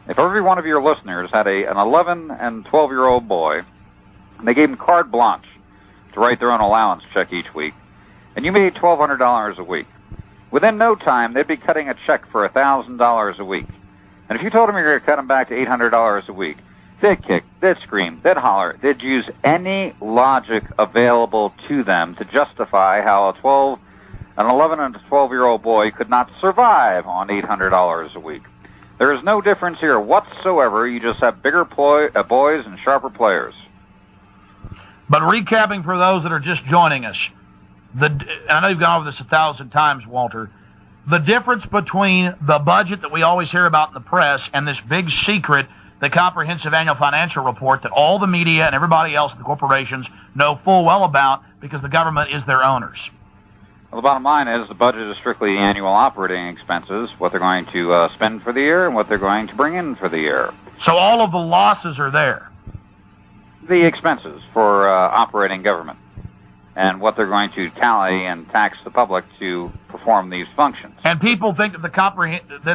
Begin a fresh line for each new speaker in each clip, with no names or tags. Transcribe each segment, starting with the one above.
if every one of your listeners had an 11 and 12-year-old boy, and they gave him carte blanche to write their own allowance check each week, and you made $1,200 a week, within no time, they'd be cutting a check for $1,000 a week. And if you told them you're going to cut them back to $800 a week, they'd kick, they'd scream, they'd holler, they'd use any logic available to them to justify how an 11 and 12-year-old boy could not survive on $800 a week. There is no difference here whatsoever. You just have bigger boys and sharper players.
But recapping for those that are just joining us, I know you've gone over this 1,000 times, Walter. The difference between the budget that we always hear about in the press and this big secret, the comprehensive annual financial report that all the media and everybody else in the corporations know full well about because the government is their owners.
Well, the bottom line is the budget is strictly the annual operating expenses, what they're going to spend for the year and what they're going to bring in for the year.
So all of the losses are there?
The expenses for operating government and what they're going to tally and tax the public to perform these functions.
And people think that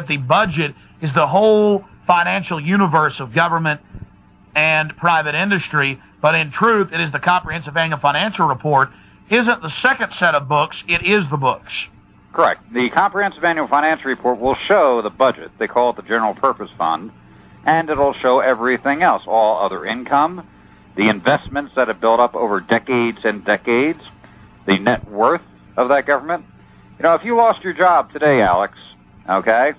the budget is the whole financial universe of government and private industry, but in truth, it is the comprehensive annual financial report. Isn't the second set of books, it is the books.
Correct. The comprehensive annual financial report will show the budget. They call it the general purpose fund, and it'll show everything else, all other income, the investments that have built up over decades and decades, the net worth of that government. You know, if you lost your job today, Alex, okay,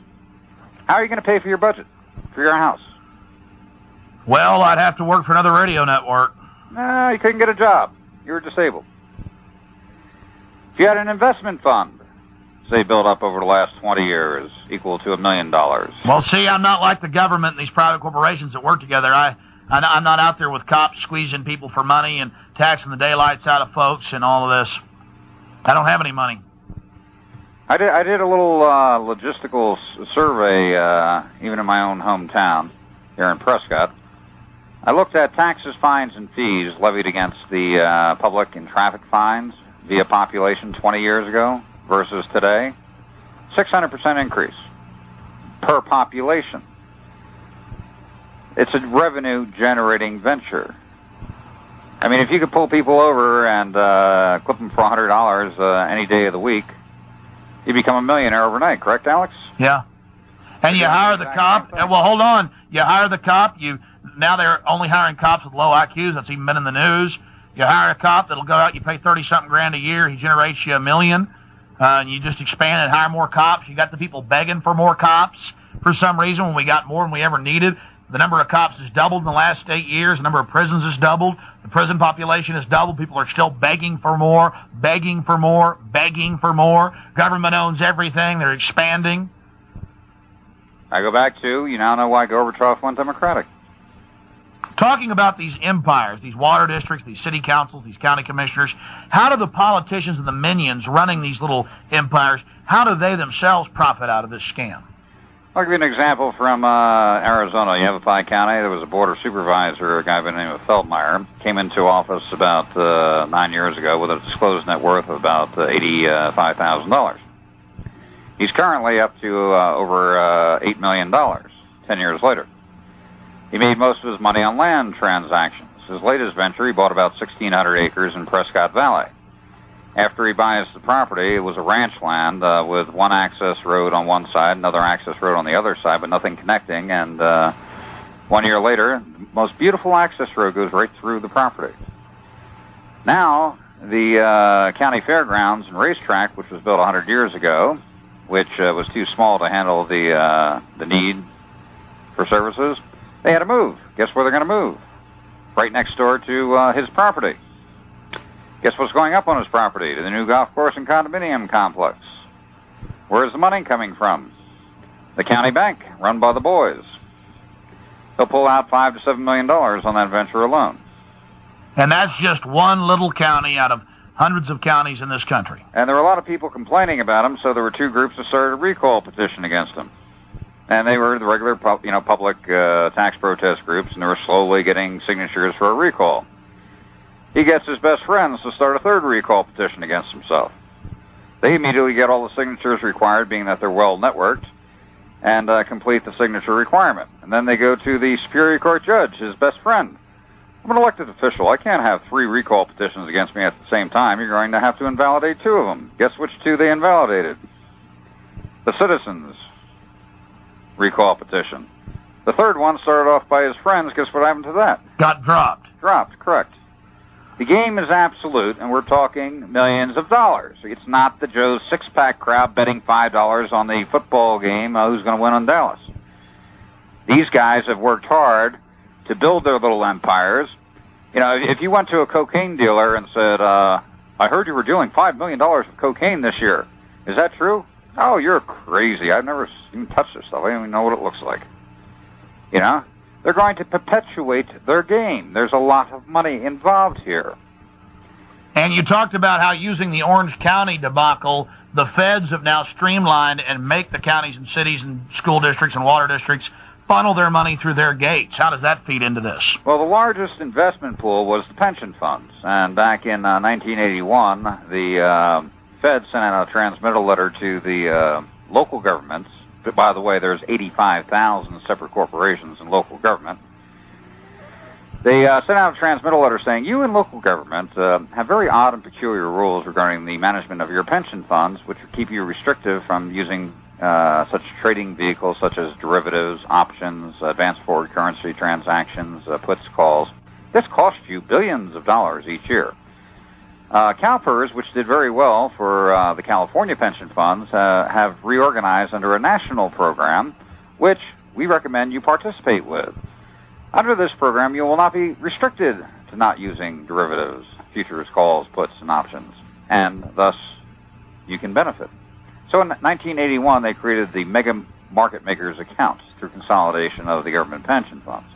how are you going to pay for your budget, for your house?
Well, I'd have to work for another radio network.
No, you couldn't get a job. You were disabled. If you had an investment fund, say built up over the last 20 years, equal to $1 million.
Well, see, I'm not like the government and these private corporations that work together. I'm not out there with cops squeezing people for money and taxing the daylights out of folks and all of this. I don't have any money.
I did a little logistical survey, even in my own hometown here in Prescott. I looked at taxes, fines, and fees levied against the public and traffic fines via population 20 years ago versus today. 600% increase per population. It's a revenue-generating venture. I mean, if you could pull people over and clip them for $100 any day of the week, you become a millionaire overnight, correct, Alex?
Yeah. And you hire the cop. Well, hold on. You hire the cop. Now they're only hiring cops with low IQs. That's even been in the news. You hire a cop that'll go out. You pay 30-something grand a year. He generates you $1 million. And you just expand and hire more cops. You got the people begging for more cops for some reason when we got more than we ever needed. The number of cops has doubled in the last 8 years. The number of prisons has doubled. The prison population has doubled. People are still begging for more, begging for more, begging for more. Government owns everything. They're expanding.
I go back to, you now know why Gorbachev went Democratic.
Talking about these empires, these water districts, these city councils, these county commissioners, how do the politicians and the minions running these little empires, how do they themselves profit out of this scam?
I'll give you an example from Arizona, Yavapai County. There was a border supervisor, a guy by the name of Feldmeyer, came into office about 9 years ago with a disclosed net worth of about $85,000. He's currently up to over $8 million 10 years later. He made most of his money on land transactions. His latest venture, he bought about 1,600 acres in Prescott Valley. After he buys the property, it was a ranch land with one access road on one side, another access road on the other side, but nothing connecting. And 1 year later, the most beautiful access road goes right through the property. Now, the county fairgrounds and racetrack, which was built 100 years ago, which was too small to handle the need for services, they had to move. Guess where they're going to move? Right next door to his property. Guess what's going up on his property? To the new golf course and condominium complex. Where's the money coming from? The county bank, run by the boys. They'll pull out $5 to $7 million on that venture alone.
And that's just one little county out of hundreds of counties in this country.
And there were a lot of people complaining about him, so there were two groups that started a recall petition against him. And they were the regular, public tax protest groups, and they were slowly getting signatures for a recall. He gets his best friends to start a third recall petition against himself. They immediately get all the signatures required, being that they're well networked, and complete the signature requirement. And then they go to the Superior Court judge, his best friend. I'm an elected official. I can't have 3 recall petitions against me at the same time. You're going to have to invalidate 2 of them. Guess which 2 they invalidated? The citizens' recall petition. The third one started off by his friends. Guess what happened to that?
Got dropped.
Dropped, correct. The game is absolute, and we're talking millions of dollars. It's not the Joe's six-pack crowd betting $5 on the football game who's going to win on Dallas. These guys have worked hard to build their little empires. You know, if you went to a cocaine dealer and said, I heard you were doing $5 million of cocaine this year. Is that true? Oh, you're crazy. I've never even touched this stuff. I don't even know what it looks like. You know? They're going to perpetuate their game. There's a lot of money involved here.
And you talked about how using the Orange County debacle, the feds have now streamlined and make the counties and cities and school districts and water districts funnel their money through their gates. How does that feed into this?
Well, the largest investment pool was the pension funds. And back in 1981, the Fed sent out a transmittal letter to the local governments. But by the way, there's 85,000 separate corporations in local government. They sent out a transmittal letter saying, you in local government have very odd and peculiar rules regarding the management of your pension funds, which keep you restrictive from using such trading vehicles such as derivatives, options, advanced forward currency transactions, puts, calls. This costs you billions of dollars each year. CalPERS, which did very well for the California pension funds, have reorganized under a national program, which we recommend you participate with. Under this program, you will not be restricted to not using derivatives, futures, calls, puts, and options, and thus you can benefit. So in 1981, they created the Mega Market Makers account through consolidation of the government pension funds.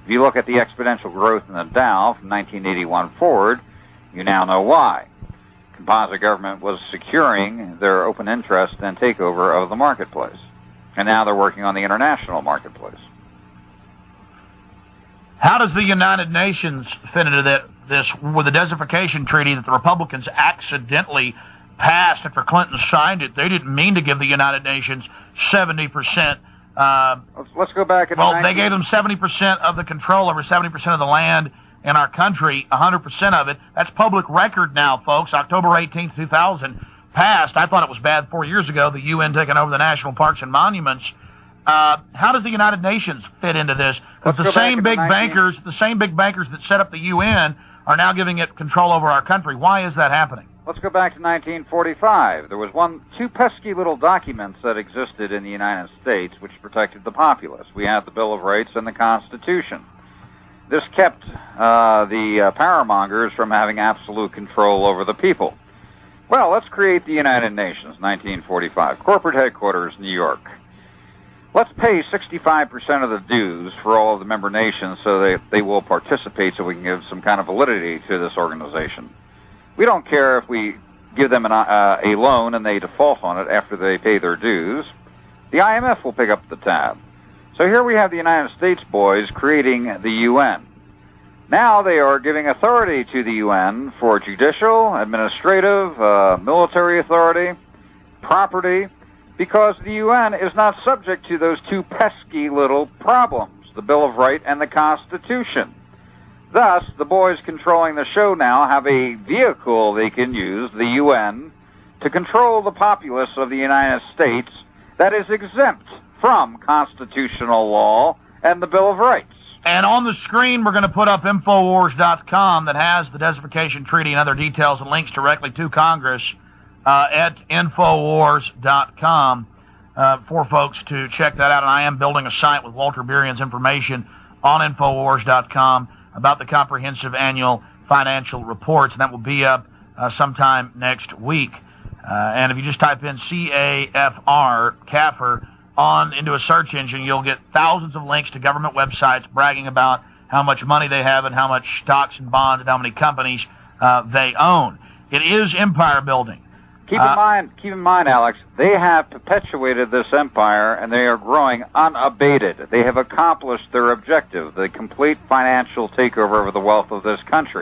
If you look at the exponential growth in the Dow from 1981 forward, you now know why. Composite government was securing their open interest and takeover of the marketplace. And now they're working on the international marketplace.
How does the United Nations fit into this with the desertification treaty that the Republicans accidentally passed after Clinton signed it? They didn't mean to give the United Nations 70%.
Let's go back.
Well, they gave them 70% of the control over 70% of the land in our country, 100% of it. That's public record now, folks. October 18th, 2000 passed. I thought it was bad 4 years ago, the UN taking over the national parks and monuments. How does the United Nations fit into this? Because the same big bankers that set up the UN are now giving it control over our country. Why is that happening?
Let's go back to 1945. There was two pesky little documents that existed in the United States which protected the populace. We had the Bill of Rights and the Constitution. This kept the powermongers from having absolute control over the people. Well, let's create the United Nations, 1945. Corporate headquarters, New York. Let's pay 65% of the dues for all of the member nations so they will participate so we can give some kind of validity to this organization. We don't care if we give them a loan and they default on it after they pay their dues. The IMF will pick up the tab. So here we have the United States boys creating the UN. Now they are giving authority to the UN for judicial, administrative, military authority, property, because the UN is not subject to those two pesky little problems, the Bill of Rights and the Constitution. Thus, the boys controlling the show now have a vehicle they can use, the UN, to control the populace of the United States that is exempt from constitutional law and the Bill of Rights.
And on the screen, we're going to put up Infowars.com that has the desertification treaty and other details and links directly to Congress at Infowars.com for folks to check that out. And I am building a site with Walter Burian's information on Infowars.com about the comprehensive annual financial reports, and that will be up sometime next week. And if you just type in CAFR, CAFR, into a search engine, you'll get thousands of links to government websites bragging about how much money they have and how much stocks and bonds and how many companies they own. It is empire building.
Keep in mind, Alex, they have perpetuated this empire and they are growing unabated. They have accomplished their objective, the complete financial takeover of the wealth of this country.